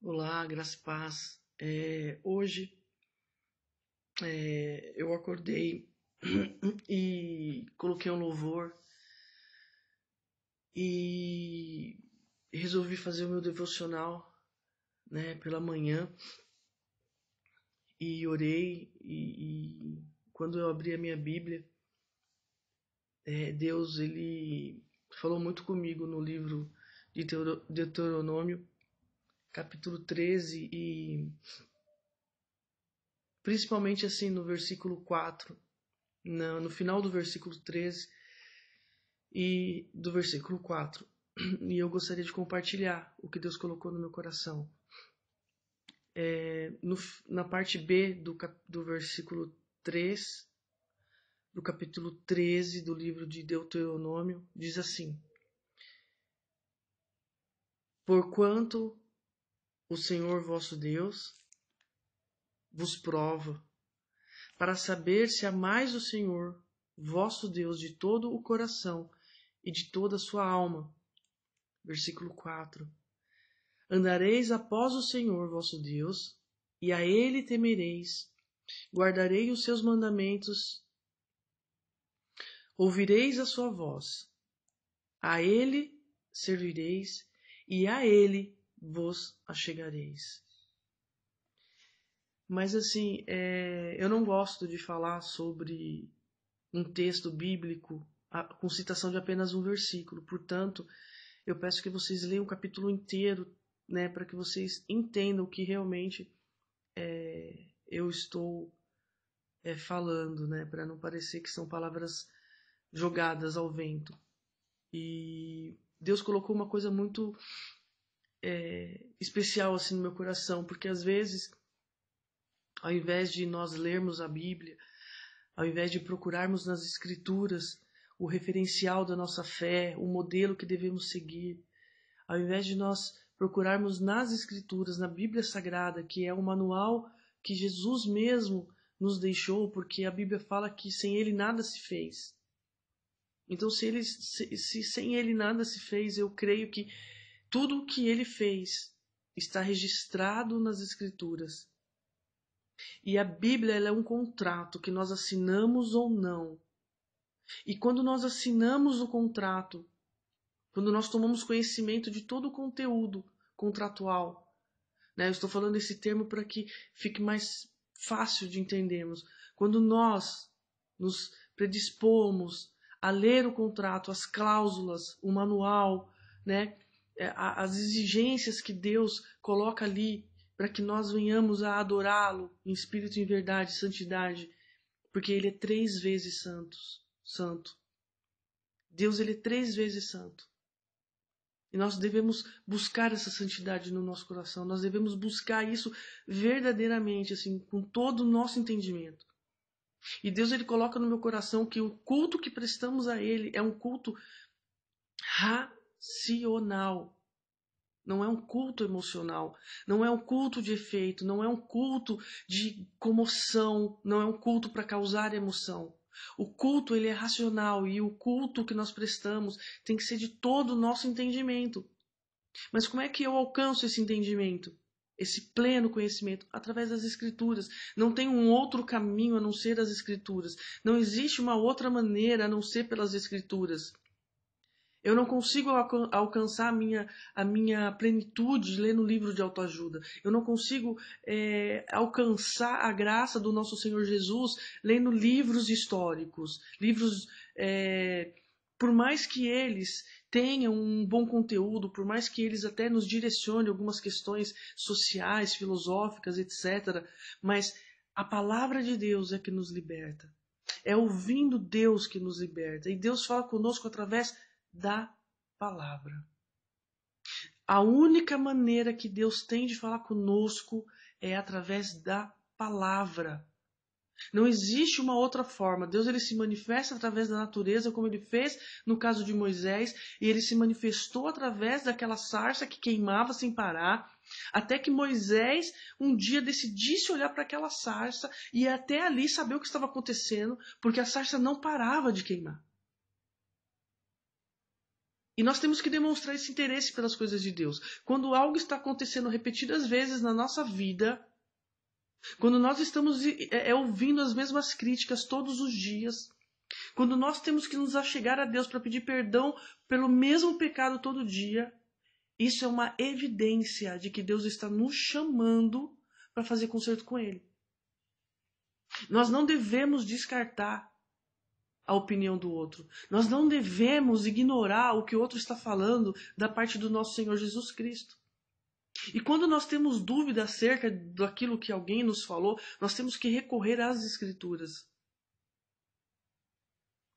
Olá, graça e paz. Hoje eu acordei e coloquei um louvor e resolvi fazer o meu devocional, né, pela manhã e orei e quando eu abri a minha Bíblia, Deus ele falou muito comigo no livro de Deuteronômio, capítulo 13 e principalmente assim no versículo 4. No final do versículo 13 e do versículo 4. E eu gostaria de compartilhar o que Deus colocou no meu coração. Na parte B do versículo 3, do capítulo 13 do livro de Deuteronômio, diz assim: Porquanto o Senhor vosso Deus vos prova, para saber se amais o Senhor vosso Deus de todo o coração e de toda a sua alma. Versículo 4. Andareis após o Senhor vosso Deus, e a ele temereis, guardarei os seus mandamentos, ouvireis a sua voz, a ele servireis, e a ele vos achegareis. Mas assim, eu não gosto de falar sobre um texto bíblico com citação de apenas um versículo. Portanto, eu peço que vocês leiam o capítulo inteiro, né, para que vocês entendam o que realmente eu estou falando, né, para não parecer que são palavras jogadas ao vento. E Deus colocou uma coisa muito especial assim no meu coração, porque às vezes, ao invés de nós lermos a Bíblia, ao invés de procurarmos nas Escrituras o referencial da nossa fé, o modelo que devemos seguir, ao invés de nós procurarmos nas Escrituras, na Bíblia Sagrada, que é o manual que Jesus mesmo nos deixou, porque a Bíblia fala que sem ele nada se fez. Então, se sem ele nada se fez, eu creio que tudo o que ele fez está registrado nas Escrituras. E a Bíblia ela é um contrato que nós assinamos ou não. E quando nós assinamos o contrato, quando nós tomamos conhecimento de todo o conteúdo contratual, né? Eu estou falando esse termo para que fique mais fácil de entendermos. Quando nós nos predispomos a ler o contrato, as cláusulas, o manual, né? As exigências que Deus coloca ali para que nós venhamos a adorá-lo em espírito e em verdade, santidade, porque ele é 3 vezes santo. Deus ele é 3 vezes santo. E nós devemos buscar essa santidade no nosso coração. Nós devemos buscar isso verdadeiramente, assim, com todo o nosso entendimento. E Deus ele coloca no meu coração que o culto que prestamos a Ele é um culto racional. Não é um culto emocional. Não é um culto de efeito. Não é um culto de comoção. Não é um culto para causar emoção. O culto ele é racional e o culto que nós prestamos tem que ser de todo o nosso entendimento. Mas como é que eu alcanço esse entendimento? Esse pleno conhecimento? Através das Escrituras. Não tem um outro caminho a não ser as Escrituras. Não existe uma outra maneira a não ser pelas Escrituras. Eu não consigo alcançar a minha plenitude lendo livro de autoajuda. Eu não consigo alcançar a graça do nosso Senhor Jesus lendo livros históricos. Livros, por mais que eles tenham um bom conteúdo, por mais que eles até nos direcionem algumas questões sociais, filosóficas, etc. Mas a palavra de Deus é que nos liberta. É ouvindo Deus que nos liberta. E Deus fala conosco através da palavra. A única maneira que Deus tem de falar conosco é através da palavra. Não existe uma outra forma. Deus ele se manifesta através da natureza, como ele fez no caso de Moisés, e ele se manifestou através daquela sarça que queimava sem parar, até que Moisés um dia decidisse olhar para aquela sarça e até ali saber o que estava acontecendo, porque a sarça não parava de queimar. E nós temos que demonstrar esse interesse pelas coisas de Deus. Quando algo está acontecendo repetidas vezes na nossa vida, quando nós estamos ouvindo as mesmas críticas todos os dias, quando nós temos que nos achegar a Deus para pedir perdão pelo mesmo pecado todo dia, isso é uma evidência de que Deus está nos chamando para fazer conserto com Ele. Nós não devemos descartar a opinião do outro. Nós não devemos ignorar o que o outro está falando da parte do nosso Senhor Jesus Cristo. E quando nós temos dúvida acerca daquilo que alguém nos falou, nós temos que recorrer às Escrituras.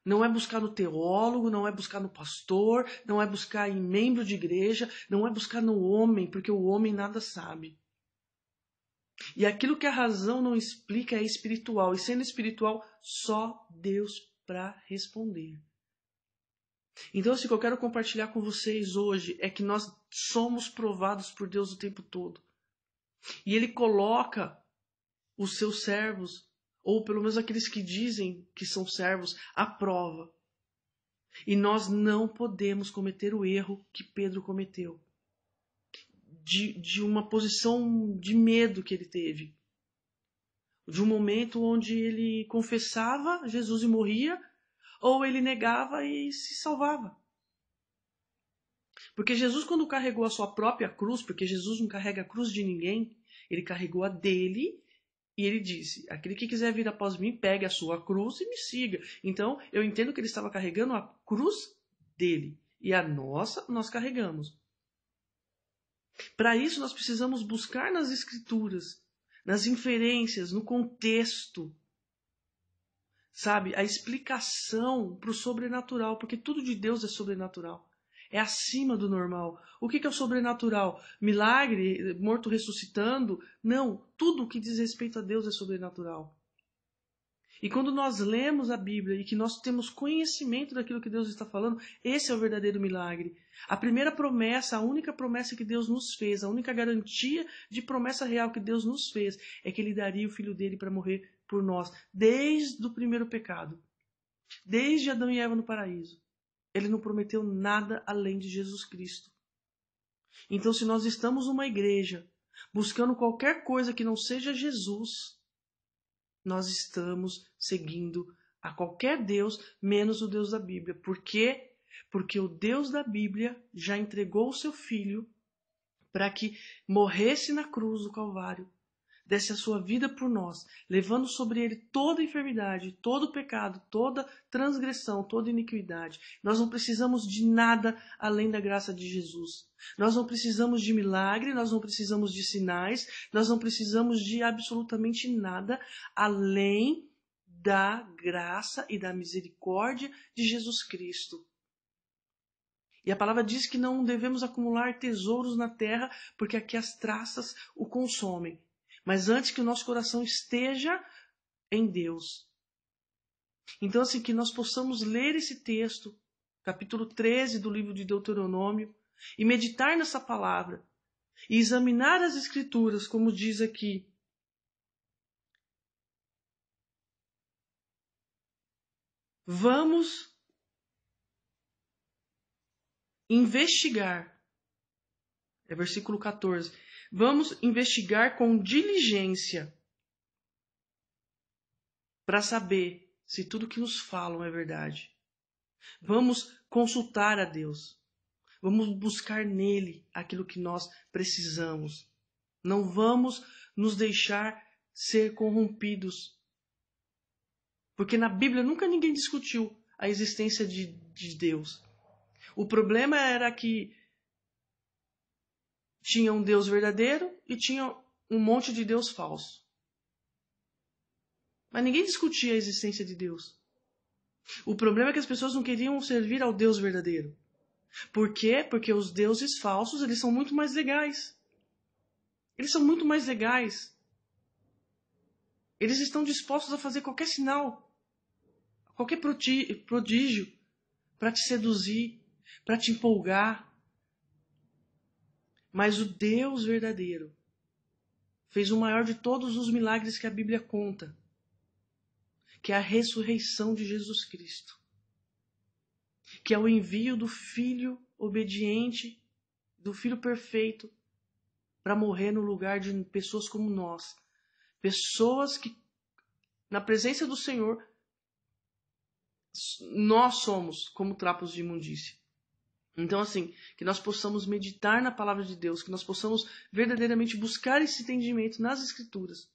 Não é buscar no teólogo, não é buscar no pastor, não é buscar em membro de igreja, não é buscar no homem, porque o homem nada sabe. E aquilo que a razão não explica é espiritual. E sendo espiritual, só Deus para responder. Então, o que eu quero compartilhar com vocês hoje é que nós somos provados por Deus o tempo todo. E Ele coloca os seus servos, ou pelo menos aqueles que dizem que são servos, à prova. E nós não podemos cometer o erro que Pedro cometeu. De uma posição de medo que ele teve. De um momento onde ele confessava Jesus e morria, ou ele negava e se salvava. Porque Jesus, quando carregou a sua própria cruz, porque Jesus não carrega a cruz de ninguém, ele carregou a dele e ele disse, aquele que quiser vir após mim, pegue a sua cruz e me siga. Então, eu entendo que ele estava carregando a cruz dele. E a nossa, nós carregamos. Para isso, nós precisamos buscar nas Escrituras, nas inferências, no contexto, sabe? A explicação para o sobrenatural, porque tudo de Deus é sobrenatural. É acima do normal. O que é o sobrenatural? Milagre, morto ressuscitando? Não, tudo que diz respeito a Deus é sobrenatural. E quando nós lemos a Bíblia e que nós temos conhecimento daquilo que Deus está falando, esse é o verdadeiro milagre. A primeira promessa, a única promessa que Deus nos fez, a única garantia de promessa real que Deus nos fez, é que Ele daria o Filho dele para morrer por nós, desde o primeiro pecado, desde Adão e Eva no paraíso. Ele não prometeu nada além de Jesus Cristo. Então, se nós estamos numa igreja buscando qualquer coisa que não seja Jesus, nós estamos seguindo a qualquer Deus, menos o Deus da Bíblia. Por quê? Porque o Deus da Bíblia já entregou o seu Filho para que morresse na cruz do Calvário, desse a sua vida por nós, levando sobre ele toda enfermidade, todo pecado, toda transgressão, toda iniquidade. Nós não precisamos de nada além da graça de Jesus. Nós não precisamos de milagre, nós não precisamos de sinais, nós não precisamos de absolutamente nada além da graça e da misericórdia de Jesus Cristo. E a palavra diz que não devemos acumular tesouros na terra, porque aqui as traças o consomem. Mas antes que o nosso coração esteja em Deus. Então, assim, que nós possamos ler esse texto, capítulo 13 do livro de Deuteronômio, e meditar nessa palavra, e examinar as Escrituras, como diz aqui. Vamos investigar. É versículo 14. Vamos investigar com diligência para saber se tudo que nos falam é verdade. Vamos consultar a Deus. Vamos buscar nele aquilo que nós precisamos. Não vamos nos deixar ser corrompidos. Porque na Bíblia nunca ninguém discutiu a existência de Deus. O problema era que tinha um Deus verdadeiro e tinha um monte de Deus falso. Mas ninguém discutia a existência de Deus. O problema é que as pessoas não queriam servir ao Deus verdadeiro. Por quê? Porque os deuses falsos, eles são muito mais legais. Eles são muito mais legais. Eles estão dispostos a fazer qualquer sinal, qualquer prodígio para te seduzir, para te empolgar. Mas o Deus verdadeiro fez o maior de todos os milagres que a Bíblia conta, que é a ressurreição de Jesus Cristo, que é o envio do Filho obediente, do Filho perfeito, para morrer no lugar de pessoas como nós. Pessoas que, na presença do Senhor, nós somos como trapos de imundícia. Então, assim, que nós possamos meditar na palavra de Deus, que nós possamos verdadeiramente buscar esse entendimento nas Escrituras.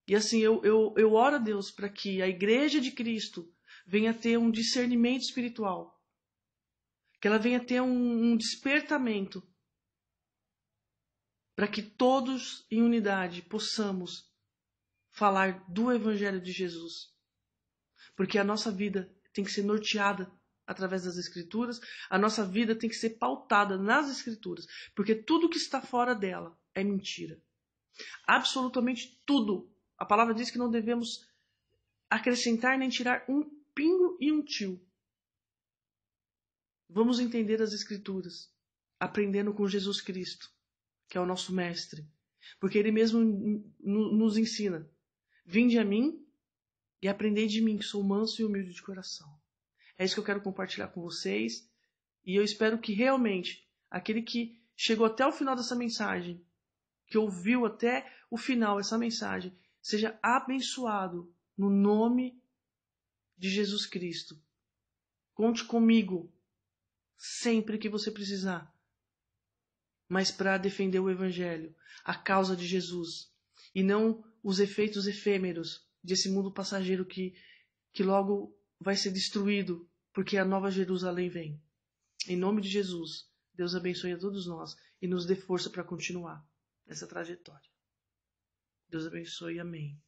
E assim, eu oro a Deus para que a Igreja de Cristo venha ter um discernimento espiritual, que ela venha ter um despertamento, para que todos em unidade possamos falar do Evangelho de Jesus. Porque a nossa vida tem que ser norteada através das Escrituras, a nossa vida tem que ser pautada nas Escrituras, porque tudo que está fora dela é mentira. Absolutamente tudo. A palavra diz que não devemos acrescentar nem tirar um pingo e um tio. Vamos entender as Escrituras, aprendendo com Jesus Cristo, que é o nosso mestre, porque ele mesmo nos ensina: vinde a mim e aprendei de mim, que sou manso e humilde de coração. É isso que eu quero compartilhar com vocês, e eu espero que realmente aquele que chegou até o final dessa mensagem, que ouviu até o final essa mensagem, seja abençoado no nome de Jesus Cristo. Conte comigo sempre que você precisar, mas para defender o Evangelho, a causa de Jesus, e não os efeitos efêmeros desse mundo passageiro que logo vai ser destruído, porque a nova Jerusalém vem. Em nome de Jesus, Deus abençoe a todos nós e nos dê força para continuar nessa trajetória. Deus abençoe, amém.